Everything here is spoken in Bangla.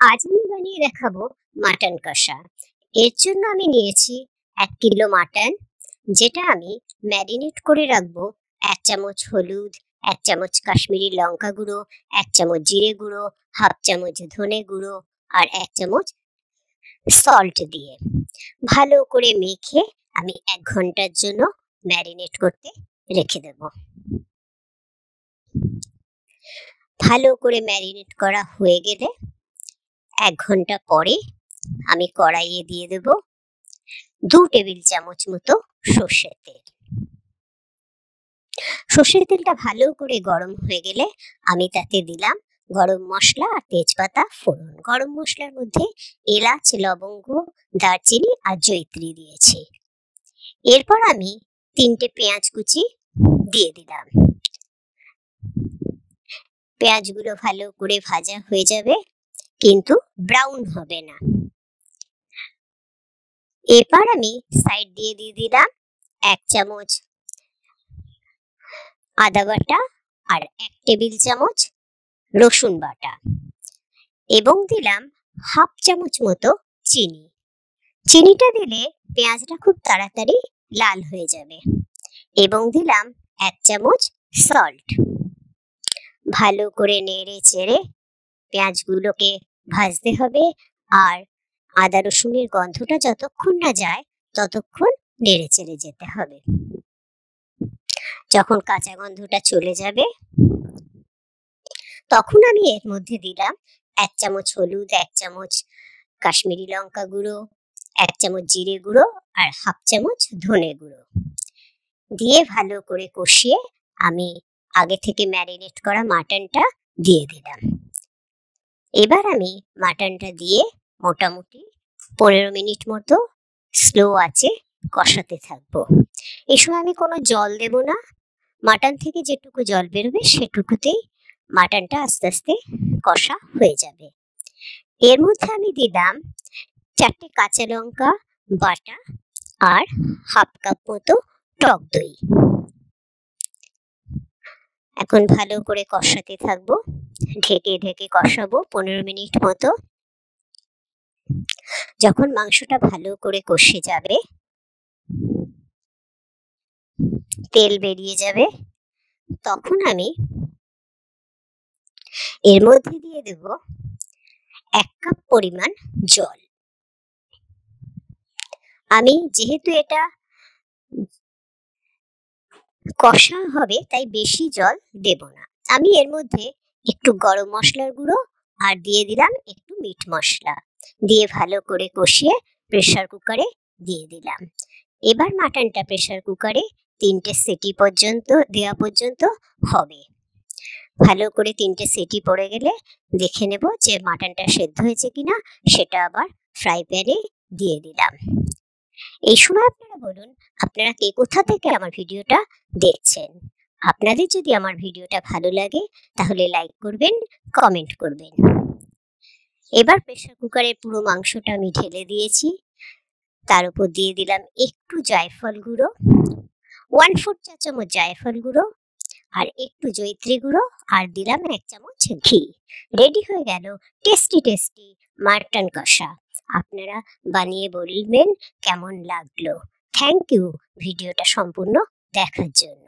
আজ আমি বানিয়ে দেখাবো মাটন কষা। এর জন্য আমি নিয়েছি 1 কিলো মাটন, যেটা আমি ম্যারিনেট করে রাখবো। 1 চামচ হলুদ, 1 চামচ কাশ্মীরি লঙ্কা গুঁড়ো, 1 চামচ জিরে গুঁড়ো, হাফ চামচ ধনে গুঁড়ো আর 1 চামচ সল্ট দিয়ে ভালো করে মেখে আমি 1 ঘন্টার জন্য ম্যারিনেট করতে রেখে দেব। ভালো করে ম্যারিনেট করা হয়ে গেলে 1 ঘন্টা পরে আমি কড়াইয়ে দিয়ে দেব 2 টেবিল চামচ মতো সর্ষের তেল। সর্ষের তেলটা ভালো করে গরম হয়ে গেলে আমি তাতে দিলাম গরম মশলা আর তেজপাতা ফোড়ন। গরম মশলার মধ্যে এলাচ, লবঙ্গ, দারচিনি আর জয়িত্রী দিয়েছি। এরপর আমি 3টে পেঁয়াজ কুচি দিয়ে দিলাম। পেঁয়াজগুলো ভালো করে ভাজা হয়ে যাবে, কিন্তু ব্রাউন হবে না। এবার আমি সাইড দিয়ে দিলাম 1 চামচ আদা বাটা আর 1 টেবিল চামচ রসুন বাটা এবং দিলাম হাফ চামচ মতো চিনি। চিনিটা দিলে পেঁয়াজটা খুব তাড়াতাড়ি লাল হয়ে যাবে। এবং দিলাম 1 চামচ সল্ট। ভালো করে নেড়ে চেড়ে পেঁয়াজগুলোকে ভাজতে হবে, আর আদা রসুনের গন্ধটা যতক্ষণ না যায় ততক্ষণ নেড়ে চেড়ে যেতে হবে। যখন কাঁচা গন্ধটা চলে যাবে তখন আমি এর মধ্যে দিলাম 1 চামচ হলুদ, 1 চামচ কাশ্মীরি লঙ্কা গুঁড়ো, 1 চামচ জিরে গুঁড়ো আর হাফ চামচ ধনে গুঁড়ো দিয়ে ভালো করে কষিয়ে আমি আগে থেকে ম্যারিনেট করা মাটনটা দিয়ে দিলাম। এবার আমি মাটনটা দিয়ে মোটামুটি 15 মিনিট মতো স্লো আঁচে কষাতে থাকবো। এই সময় আমি কোনো জল দেব না। মাটন থেকে যেটুকু জল বেরোবে সেটুকুতেই মাটনটা আস্তে আস্তে কষা হয়ে যাবে। এর মধ্যে আমি দিলাম 4টে কাঁচা লঙ্কা বাটা আর হাফ কাপ মতো টক দই। এখন ভালো করে কষাতে থাকবো, ঢেকে ঢেকে কষাবো 15 মিনিট মতো। যখন মাংসটা ভালো করে কষে যাবে, তেল বেরিয়ে যাবে, তখন আমি এর মধ্যে দিয়ে দেব 1 কাপ পরিমাণ জল। আমি যেহেতু এটা কষা হবে তাই বেশি জল দেব না। আমি এর মধ্যে একটু গরম মশলার গুঁড়ো আর দিয়ে দিলাম একটু মিট মশলা দিয়ে ভালো করে কষিয়ে প্রেসার কুকারে দিয়ে দিলাম। এবার মাটনটা প্রেসার কুকারে 3টে সিটি দেওয়া পর্যন্ত হবে। ভালো করে 3টে সিটি পড়ে গেলে দেখে নেব যে মাটনটা সেদ্ধ হয়েছে কিনা, সেটা আবার ফ্রাই প্যানে দিয়ে দিলাম। এই সময় আপনারা বলুন আপনারা কে কোথা থেকে আমার ভিডিওটা দেখছেন। আপনাদের যদি আমার ভিডিওটা ভালো লাগে তাহলে লাইক করবেন, কমেন্ট করবেন। এবার প্রেসার কুকারের পুরো মাংসটা আমি ঢেলে দিয়েছি। তার উপর দিয়ে দিলাম একটু জায়ফল গুঁড়ো, 1/4 চা চামচ জায়ফল গুঁড়ো আর একটু জয়িত্রী গুঁড়ো আর দিলাম 1 চামচ ঘি। রেডি হয়ে গেল টেস্টি টেস্টি মাটন কষা। আপনারা বানিয়ে বলবেন কেমন লাগলো। থ্যাংক ইউ ভিডিওটা সম্পূর্ণ দেখার জন্য।